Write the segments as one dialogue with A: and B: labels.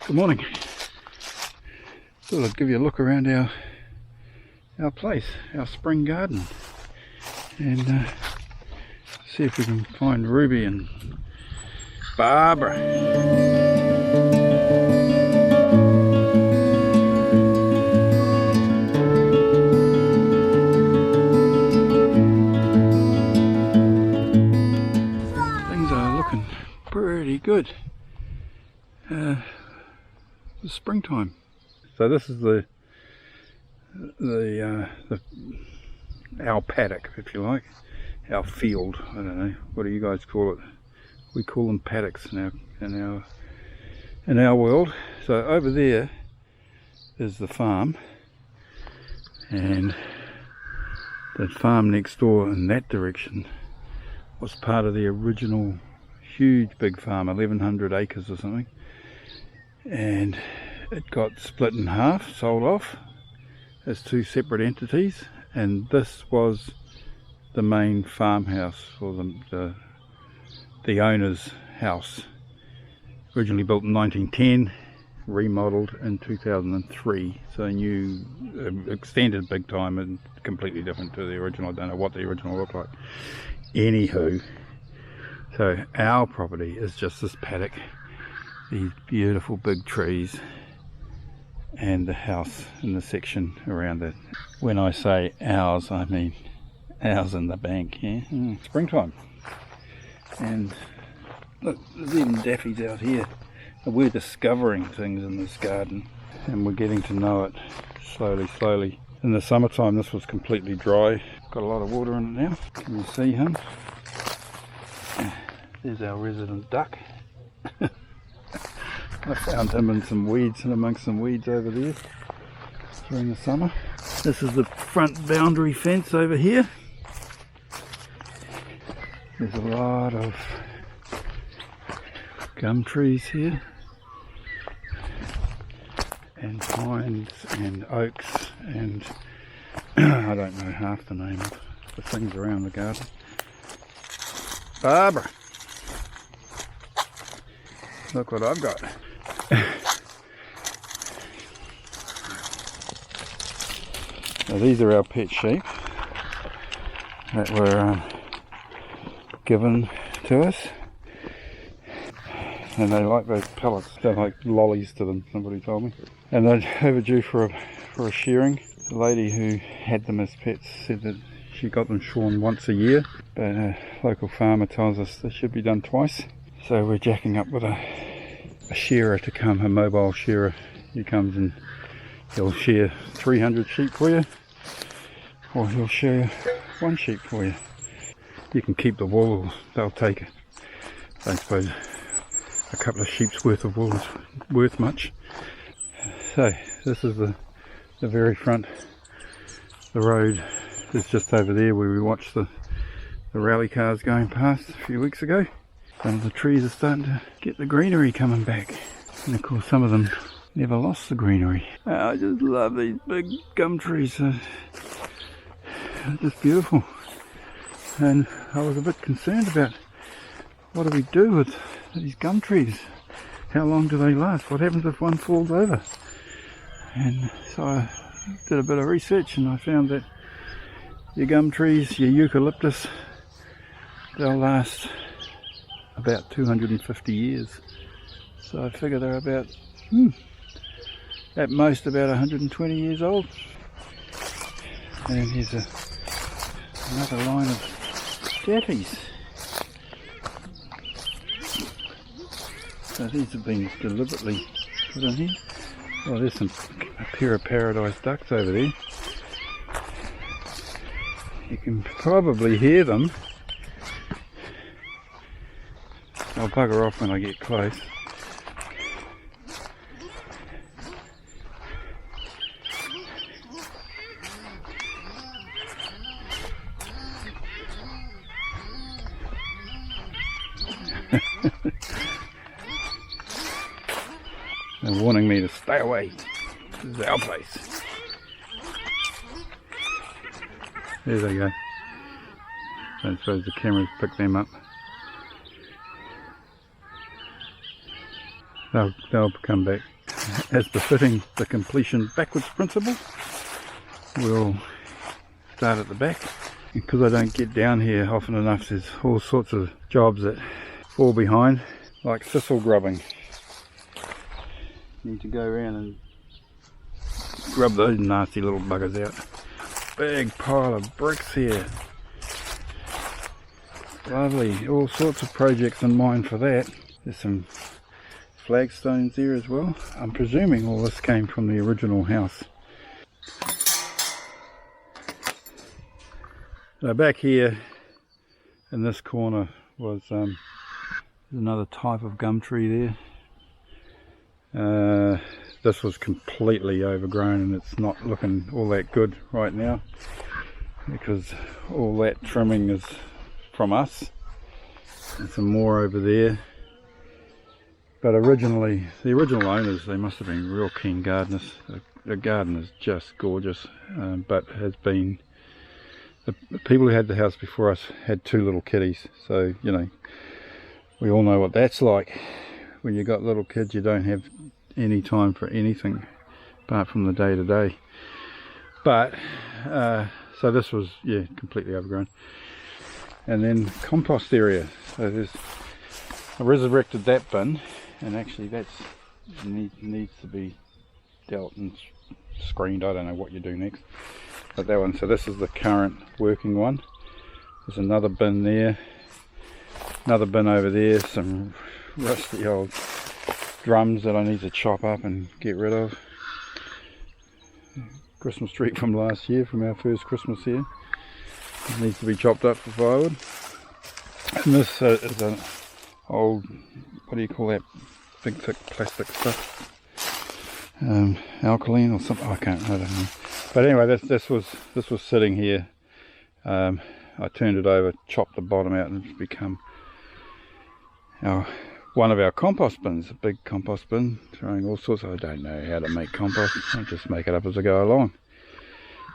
A: Good morning. Thought I'd give you a look around our place, our spring garden, and see if we can find Ruby and Barbara. Things are looking pretty good. It's springtime. So this is our paddock, if you like, our field. I don't know, what do you guys call it? We call them paddocks in our world. So over there is the farm, and the farm next door in that direction was part of the original huge big farm, 1,100 acres or something, and it got split in half, sold off as two separate entities, and this was the main farmhouse for the owner's house. Originally built in 1910, remodeled in 2003, so new, extended big time and completely different to the original. I don't know what the original looked like. Anywho, so our property is just this paddock, these beautiful big trees, and the house in the section around it. When I say ours, I mean ours in the bank. Yeah? Springtime, and look, there's even daffies out here. We're discovering things in this garden, and we're getting to know it slowly. In the summertime this was completely dry, got a lot of water in it now. Can you see him? There's our resident duck. I found him in some weeds, and amongst some weeds over there during the summer. This is the front boundary fence over here. There's a lot of gum trees here, and pines and oaks, and I don't know half the name of the things around the garden. Barbara, look what I've got. Now these are our pet sheep that were given to us, and they like those pellets. They're like lollies to them, somebody told me. And they're overdue for a shearing. The lady who had them as pets said that she got them shorn once a year, but a local farmer tells us they should be done twice. So we're jacking up with a shearer to come, a mobile shearer. He comes and he'll shear 300 sheep for you, or he'll shear one sheep for you. You can keep the wool, they'll take it. I don't suppose a couple of sheep's worth of wool is worth much. So this is the very front. The road is just over there where we watched the rally cars going past a few weeks ago. And the trees are starting to get the greenery coming back, and of course some of them never lost the greenery. I just love these big gum trees. They're just beautiful, and I was a bit concerned about what do we do with these gum trees. How long do they last? What happens if one falls over? And so I did a bit of research, and I found that your gum trees, your eucalyptus, they'll last about 250 years. So I figure they're about, at most about 120 years old. And here's another line of daffies. So these have been deliberately put in here. Oh, there's a pair of paradise ducks over there. You can probably hear them. I'll bugger off when I get close. They're warning me to stay away. This is our place. There they go. I don't suppose the cameras pick them up. They'll come back. as befitting the completion backwards principle, we'll start at the back. Because I don't get down here often enough, there's all sorts of jobs that fall behind, like thistle grubbing. Need to go around and grub those nasty little buggers out. Big pile of bricks here. Lovely, all sorts of projects in mind for that. There's some flagstones there as well. I'm presuming all this came from the original house. So back here in this corner was another type of gum tree there. This was completely overgrown and it's not looking all that good right now because all that trimming is from us, and some more over there. But originally, the original owners, they must have been real keen gardeners. The garden is just gorgeous, but has been, the people who had the house before us had 2 little kiddies, so you know, we all know what that's like. When you got little kids, you don't have any time for anything apart from the day to day. But so this was, yeah, completely overgrown. And then compost area. So I resurrected that bin, and actually that's needs to be dealt and screened. I don't know what you do next, but that one. So this is the current working one. There's another bin there, another bin over there, some rusty old drums that I need to chop up and get rid of. Christmas tree from last year, from our first Christmas here. It needs to be chopped up for firewood. And this is an old, what do you call that big thick plastic stuff? Alkaline or something, I don't know. But anyway, this was sitting here. I turned it over, chopped the bottom out, and it's become one of our compost bins, a big compost bin, throwing all sorts. I don't know how to make compost, I just make it up as I go along.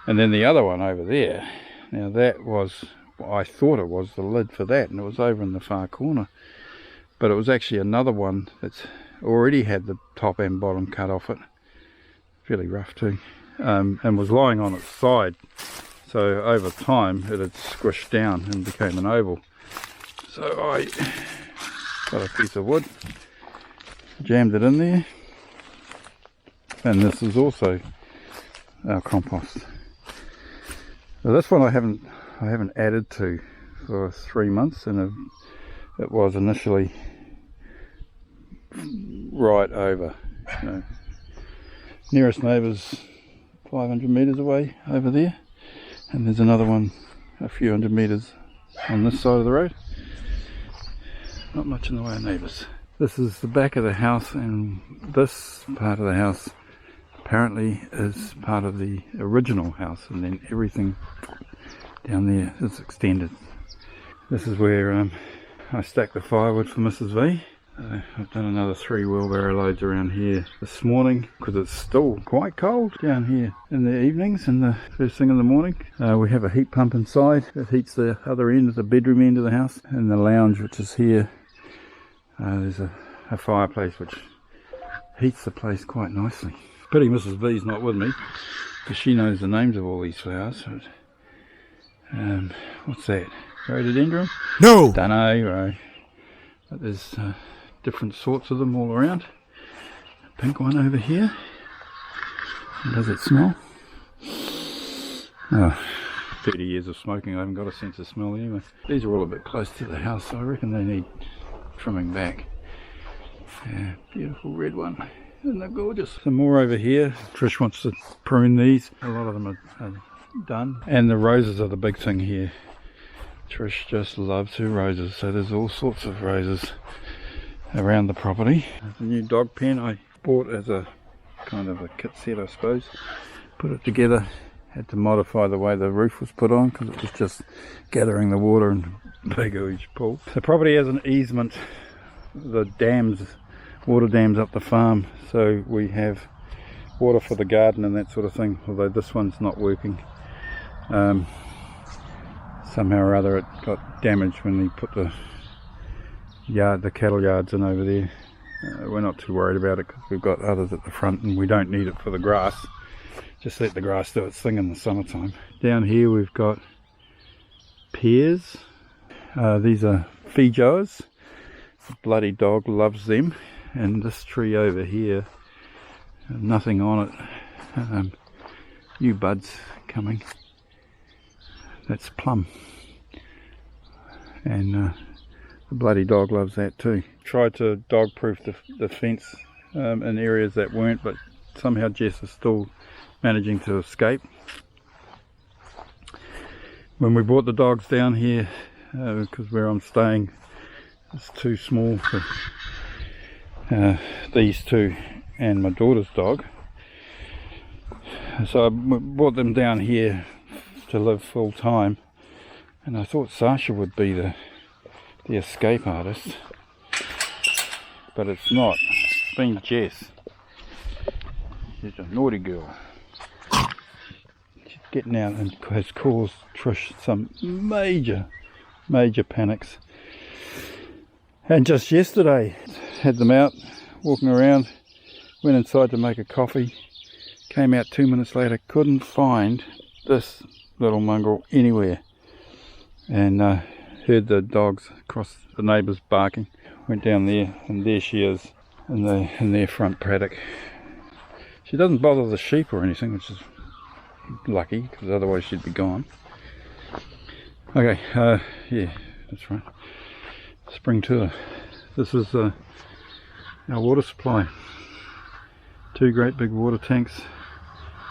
A: And then the other one over there, now that was, I thought it was the lid for that, and it was over in the far corner, but it was actually another one that's already had the top and bottom cut off it, fairly rough too, and was lying on its side. So over time it had squished down and became an oval. So I got a piece of wood, jammed it in there, and this is also our compost. So this one I haven't added to for 3 months, and it was initially right over. You know, nearest neighbour's 500 metres away over there, and there's another one a few hundred metres on this side of the road. Not much in the way of neighbours. This is the back of the house, and this part of the house apparently is part of the original house, and then everything down there is extended. This is where I stacked the firewood for Mrs. V. I've done another 3 wheelbarrow loads around here this morning because it's still quite cold down here in the evenings and the first thing in the morning. We have a heat pump inside that heats the other end, the bedroom end of the house, and the lounge, which is here. There's a fireplace which heats the place quite nicely. Pity Mrs. V's not with me because she knows the names of all these flowers. What's that? Rhododendron? No! Dunno, right. But there's different sorts of them all around. A pink one over here. Does it smell? Oh, 30 years of smoking, I haven't got a sense of smell anyway. These are all a bit close to the house, so I reckon they need trimming back. Yeah, beautiful red one. Isn't that gorgeous? Some more over here. Trish wants to prune these. A lot of them are done. And the roses are the big thing here. Trish just loves her roses, so there's all sorts of roses around the property. There's a new dog pen I bought as a kind of a kit set, I suppose. Put it together. Had to modify the way the roof was put on because it was just gathering the water in a big huge pool. The property has an easement, the dams, water dams up the farm, so we have water for the garden and that sort of thing, although this one's not working. Somehow or other it got damaged when they put the cattle yards in over there. We're not too worried about it because we've got others at the front and we don't need it for the grass. Just let the grass do its thing in the summertime. Down here we've got pears. These are Fijoas. The bloody dog loves them. And this tree over here, nothing on it. New buds coming. That's plum. And the bloody dog loves that too. Tried to dog proof the fence in areas that weren't, but somehow Jess is still managing to escape. When we brought the dogs down here, because where I'm staying is too small for these two and my daughter's dog, so I brought them down here to live full time, and I thought Sasha would be the escape artist, but it's not. It's been Jess. She's a naughty girl. She's getting out and has caused Trish some major panics. And just yesterday, had them out walking around, went inside to make a coffee, came out 2 minutes later, couldn't find this little mongrel anywhere, and heard the dogs across the neighbours barking. Went down there, and there she is in their front paddock. She doesn't bother the sheep or anything, which is lucky, because otherwise she'd be gone. Okay, yeah, that's right. Spring tour. This is our water supply. 2 great big water tanks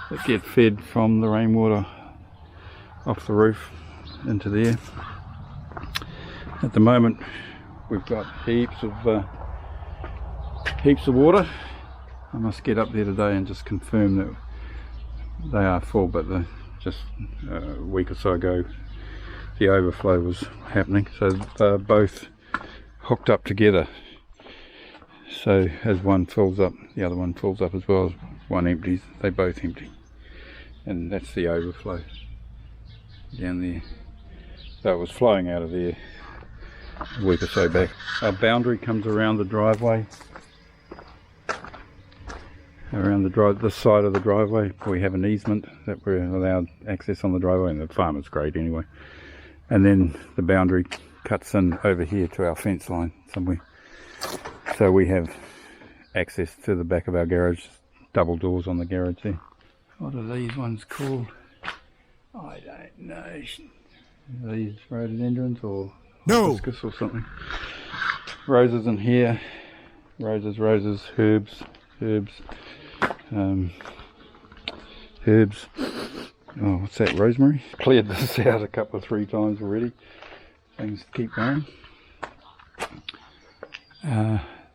A: that get fed from the rainwater off the roof into there. At the moment we've got heaps of water. I must get up there today and just confirm that they are full, but just a week or so ago the overflow was happening, so they're both hooked up together, so as one fills up the other one fills up as well. As one empties, they both empty, and that's the overflow down there. So it was flowing out of there a week or so back. Our boundary comes around the driveway, this side of the driveway. We have an easement that we're allowed access on the driveway, and the farmer's great anyway. And then the boundary cuts in over here to our fence line somewhere, so we have access to the back of our garage. Double doors on the garage there. What are these ones called? I don't know. Are these rhododendrons or hibiscus or something? Roses in here. Roses, herbs. Oh, what's that? Rosemary. Cleared this out a couple of 3 times already. Things keep going.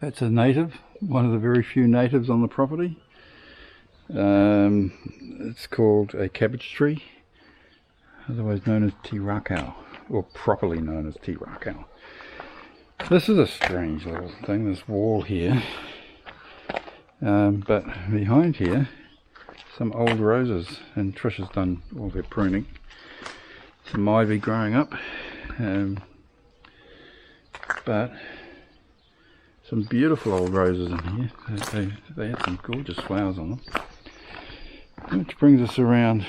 A: That's a native, one of the very few natives on the property. It's called a cabbage tree, otherwise known as tirakau, or properly known as tirakau. This is a strange little thing, this wall here, but behind here some old roses, and Trish has done all their pruning. Some ivy growing up, but some beautiful old roses in here. They had some gorgeous flowers on them. Which brings us around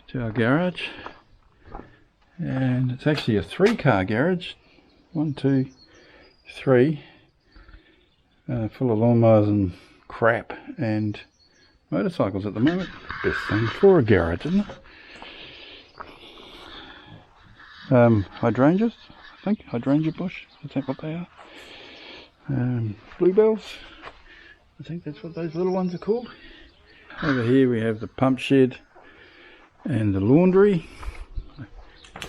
A: to our garage, and it's actually a 3-car garage. 1, 2, 3, full of lawnmowers and crap and motorcycles at the moment. Best thing for a garage, isn't it? Hydrangeas, I think. Hydrangea bush, is that what they are? Bluebells, I think that's what those little ones are called. Over here we have the pump shed and the laundry.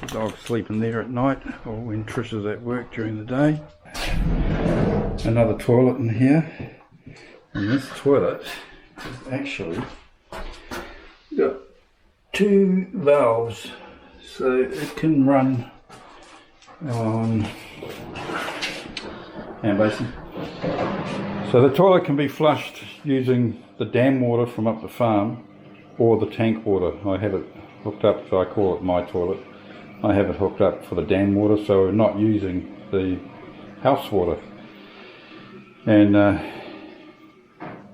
A: The dog's sleeping there at night, or when Trish is at work during the day. Another toilet in here, and this toilet is actually got 2 valves, so it can run on hand basin. So the toilet can be flushed using the dam water from up the farm or the tank water. I have it hooked up, so I call it my toilet. I have it hooked up for the dam water, so we're not using the house water. And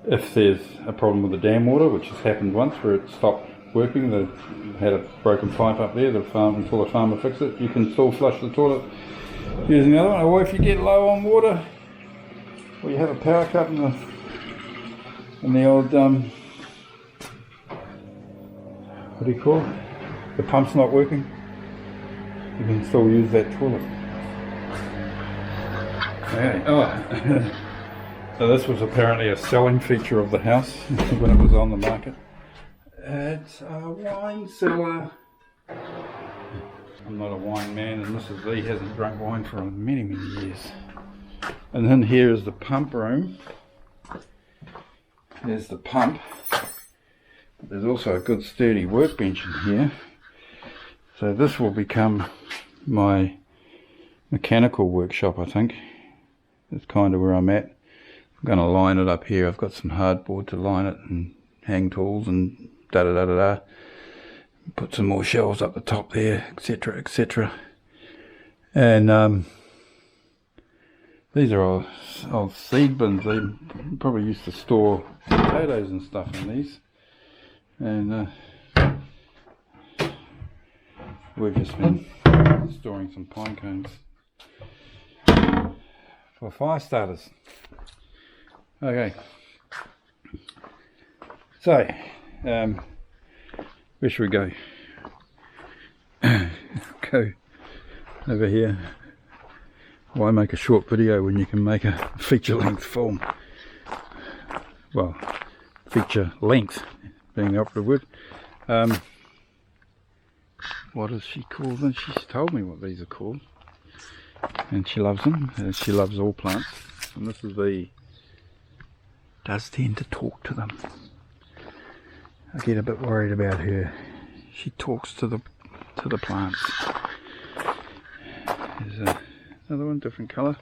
A: if there's a problem with the dam water, which has happened once where it stopped working, they had a broken pipe up there, until the farmer fixed it, you can still flush the toilet using the other one. Or if you get low on water, or you have a power cut in the old, what do you call it? The pump's not working, you can still use that toilet. Okay. Oh. So this was apparently a selling feature of the house when it was on the market. It's a wine cellar. I'm not a wine man, and Mrs. V hasn't drunk wine for many, many years. And then here is the pump room. There's the pump. There's also a good sturdy workbench in here. So this will become my mechanical workshop, I think. That's kind of where I'm at. I'm going to line it up here. I've got some hardboard to line it and hang tools and da-da-da-da-da. Put some more shelves up the top there, etc, etc. And these are all old seed bins. They probably used to store potatoes and stuff in these. And we've just been storing some pine cones for fire starters. Okay, so where should we go? Go over here. Why make a short video when you can make a feature-length film? Well, feature length being the operative word. What does she call them? She's told me what these are called, and she loves them. She loves all plants, and this is the. Does tend to talk to them. I get a bit worried about her. She talks to the plants. There's another one, different colour.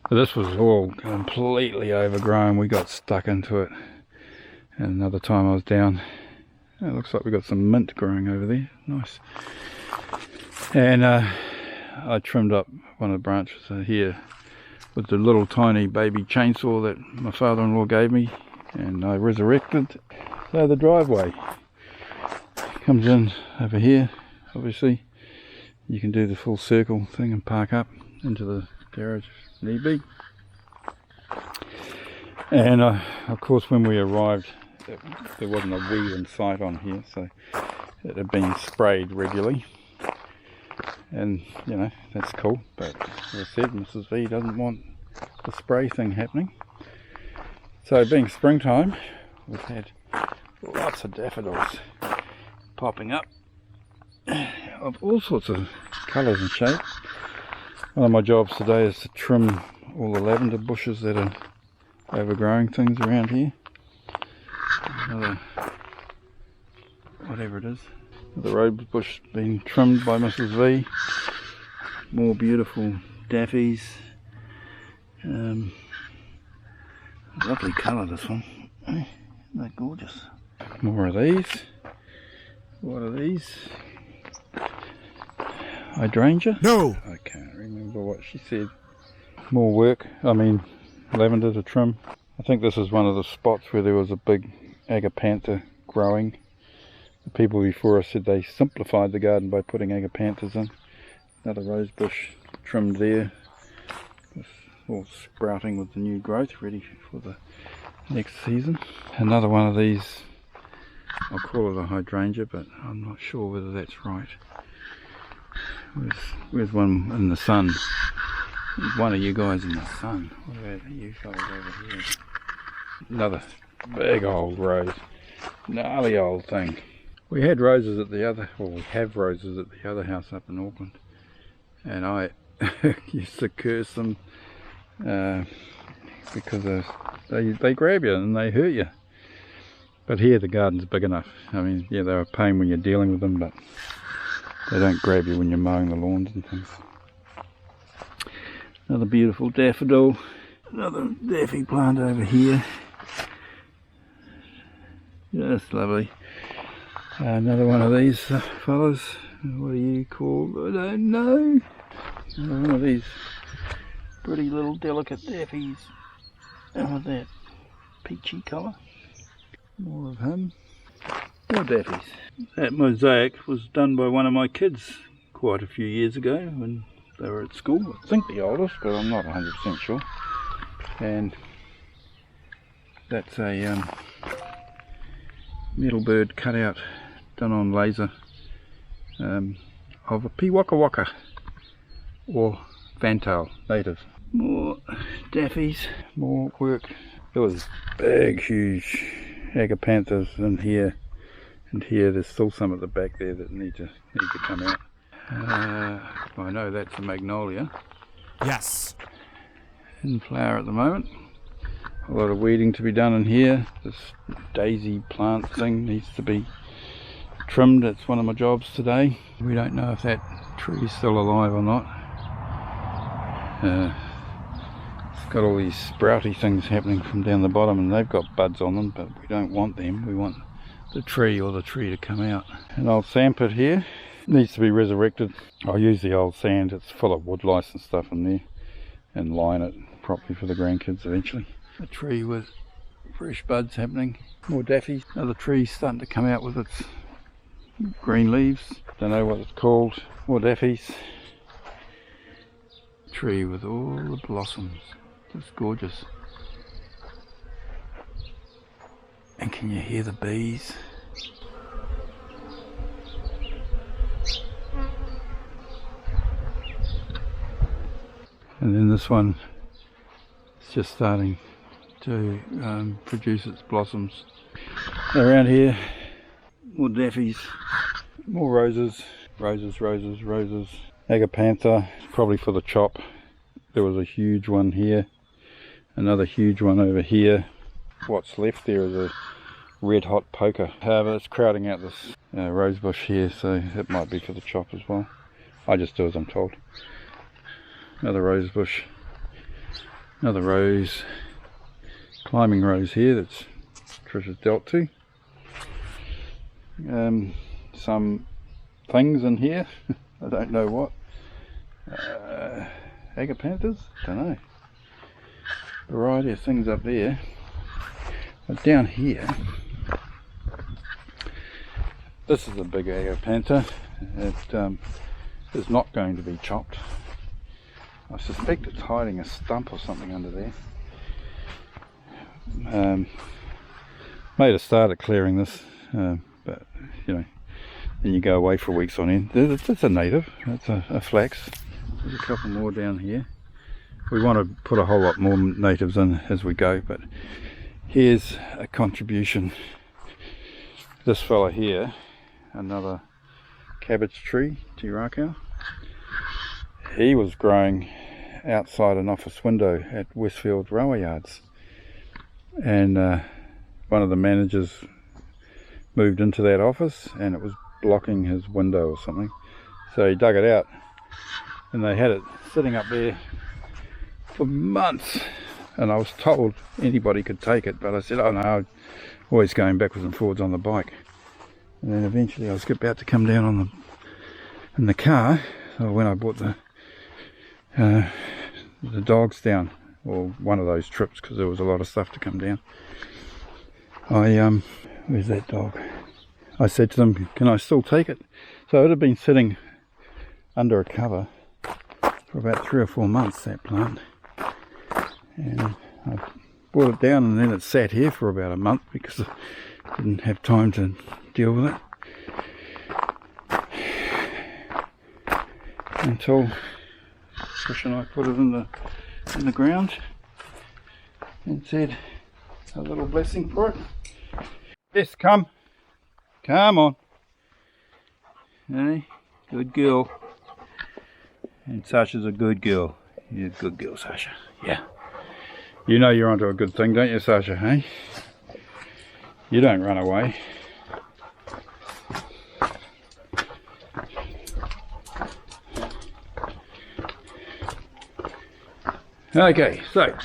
A: So this was all completely overgrown. We got stuck into it. And another time I was down, it looks like we got some mint growing over there. Nice. And I trimmed up one of the branches here with the little tiny baby chainsaw that my father-in-law gave me, and I resurrected. So the driveway comes in over here. Obviously you can do the full circle thing and park up into the garage if need be. And of course when we arrived there wasn't a weed in sight on here, so it had been sprayed regularly. And you know, that's cool, but as I said, Mrs. V doesn't want the spray thing happening. So being springtime, we've had lots of daffodils popping up of all sorts of colours and shapes. One of my jobs today is to trim all the lavender bushes that are overgrowing things around here. Another, whatever it is. The rose bush being trimmed by Mrs. V. More beautiful daffies. Lovely colour, this one. Isn't that gorgeous? More of these. What are these? Hydrangea? No! I can't remember what she said. More work. I mean, lavender to trim. I think this is one of the spots where there was a big agapantha growing. The people before us said they simplified the garden by putting agapanthus in. Another rose bush trimmed there. It's all sprouting with the new growth, ready for the next season. Another one of these, I'll call it a hydrangea, but I'm not sure whether that's right. Where's one in the sun? There's one of you guys in the sun. What about you fellas over here? Another big old rose. Gnarly old thing. We had roses at the other, well, we have roses at the other house up in Auckland, and I used to curse them because they grab you and they hurt you. But here the garden's big enough. I mean, yeah, they're a pain when you're dealing with them, but they don't grab you when you're mowing the lawns and things. Another beautiful daffodil. Another daffy plant over here. Just lovely. Another one of these fellas. What are you called? I don't know. Another one of these pretty little delicate daffies. of that peachy colour. More of him. More daffies. That mosaic was done by one of my kids quite a few years ago when they were at school. I think the oldest, but I'm not 100% sure. And that's a metal bird cutout done on laser of a Waka Waka or fantail native. More daffies, more work. There was big, huge agapanthus in here, and here there's still some at the back there that need to come out. I know that's a magnolia. Yes. In flower at the moment. A lot of weeding to be done in here. This daisy plant thing needs to be trimmed. It's one of my jobs today. We don't know if that tree is still alive or not. It's got all these sprouty things happening from down the bottom, and they've got buds on them, but we don't want them. We want the tree or the tree to come out. An old sandpit here needs to be resurrected. I'll use the old sand. It's full of wood lice and stuff in there, and line it properly for the grandkids eventually. A tree with fresh buds happening. More daffies. Another tree starting to come out with its green leaves. Don't know what it's called. More daffies. Tree with all the blossoms. Just gorgeous. And can you hear the bees? And then this one is just starting to produce its blossoms. Around here, more daffies, more roses, roses, agapantha, probably for the chop. There was a huge one here, another huge one over here. What's left there is a red hot poker, but it's crowding out this rose bush here, so it might be for the chop as well. I just do as I'm told. Another rose bush, another rose, climbing rose here that's Trisha's dealt to. Some things in here, I don't know what. Agapanthus? Don't know. Variety of things up there. But down here, this is a big agapantha. It is not going to be chopped. I suspect it's hiding a stump or something under there. Made a start at clearing this, but you know, then you go away for weeks on end. That's a native, that's a flax. There's a couple more down here. We want to put a whole lot more natives in as we go, but here's a contribution. This fella here, another cabbage tree, Tirakau. He was growing outside an office window at Westfield Railway Yards, and one of the managers moved into that office and it was blocking his window or something, so he dug it out, and they had it sitting up there for months, and I was told anybody could take it, but I said, oh no, I'm always going backwards and forwards on the bike. And then eventually I was about to come down on in the car, so when I brought the dogs down, or one of those trips, because there was a lot of stuff to come down, where's that dog? I said to them, can I still take it? So it had been sitting under a cover for about 3 or 4 months, that plant, and I brought it down, and then it sat here for about a month because I didn't have time to deal with it until Trish and I put it in the ground and said a little blessing for it. Yes, come on. Hey, good girl. And Sasha's a good girl. You're a good girl, Sasha. Yeah. You know you're onto a good thing, don't you, Sasha, hey? You don't run away. Okay, so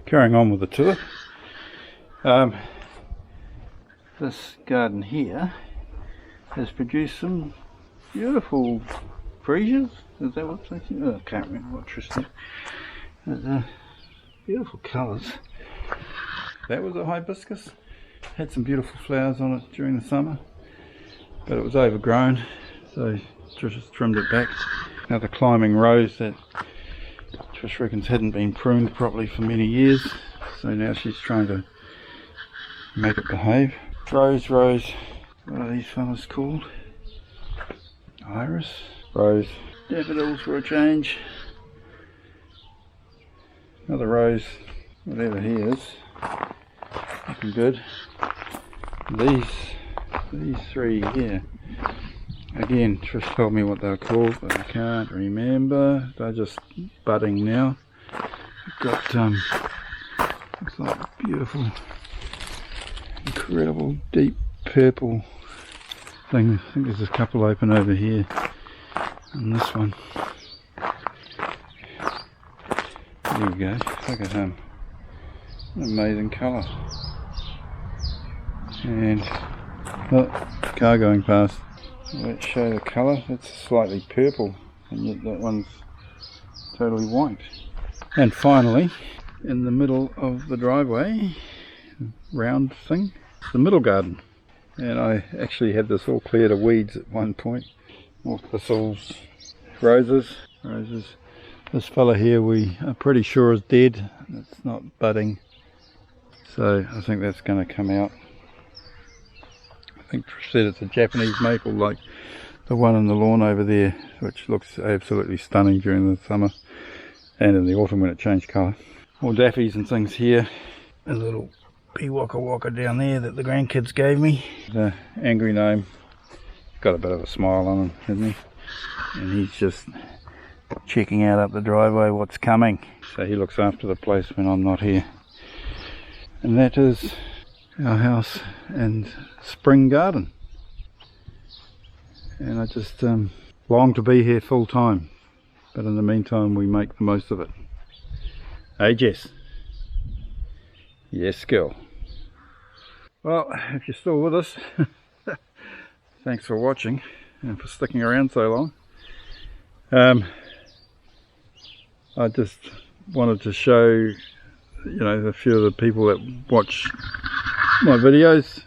A: carrying on with the tour. This garden here has produced some beautiful freesias. Is that what they say? Oh, I can't remember what Trish said. Beautiful colours. That was a hibiscus. Had some beautiful flowers on it during the summer, but it was overgrown, so Trish trimmed it back. Another climbing rose that Trish reckons hadn't been pruned properly for many years, so now she's trying to make it behave. Rose, what are these fellas called? Iris, rose, daffodils for a change. Another rose, whatever he is, looking good. These three here, again, Trish told me what they're called, but I can't remember. They're just budding now. Got looks like beautiful, incredible deep purple thing. I think there's a couple open over here, and this one. There we go. Look at him. An amazing colour. And look, car going past. Let's show the colour. It's slightly purple, and yet that one's totally white. And finally, in the middle of the driveway, round thing, the middle garden. And I actually had this all cleared of weeds at one point. More thistles, roses. This fella here we are pretty sure is dead. It's not budding, so I think that's going to come out. I think Trish said it's a Japanese maple like the one in the lawn over there, which looks absolutely stunning during the summer and in the autumn when it changed colour. More daffies and things here. A little pea waka waka down there that the grandkids gave me. The angry gnome, got a bit of a smile on him, hasn't he? And he's just checking out up the driveway what's coming, so he looks after the place when I'm not here. And that is our house and spring garden, and I just long to be here full time, but in the meantime we make the most of it. Hey Jess? Yes girl. Well, if you're still with us, thanks for watching and for sticking around so long. I just wanted to show, a few of the people that watch my videos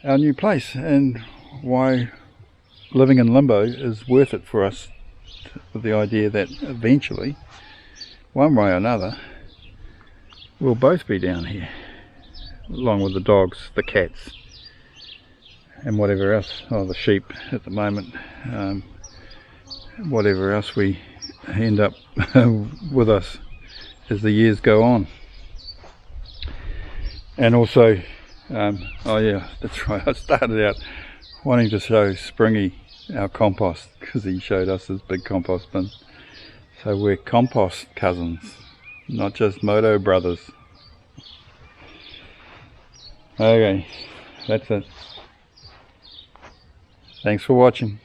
A: our new place and why living in limbo is worth it for us, with the idea that eventually, one way or another, we'll both be down here, along with the dogs, the cats, and whatever else, the sheep at the moment, whatever else we end up with us as the years go on. And also, oh yeah, that's right, I started out wanting to show Springy our compost, because he showed us his big compost bin. So we're compost cousins, not just Moto brothers. Okay, that's it. Thanks for watching.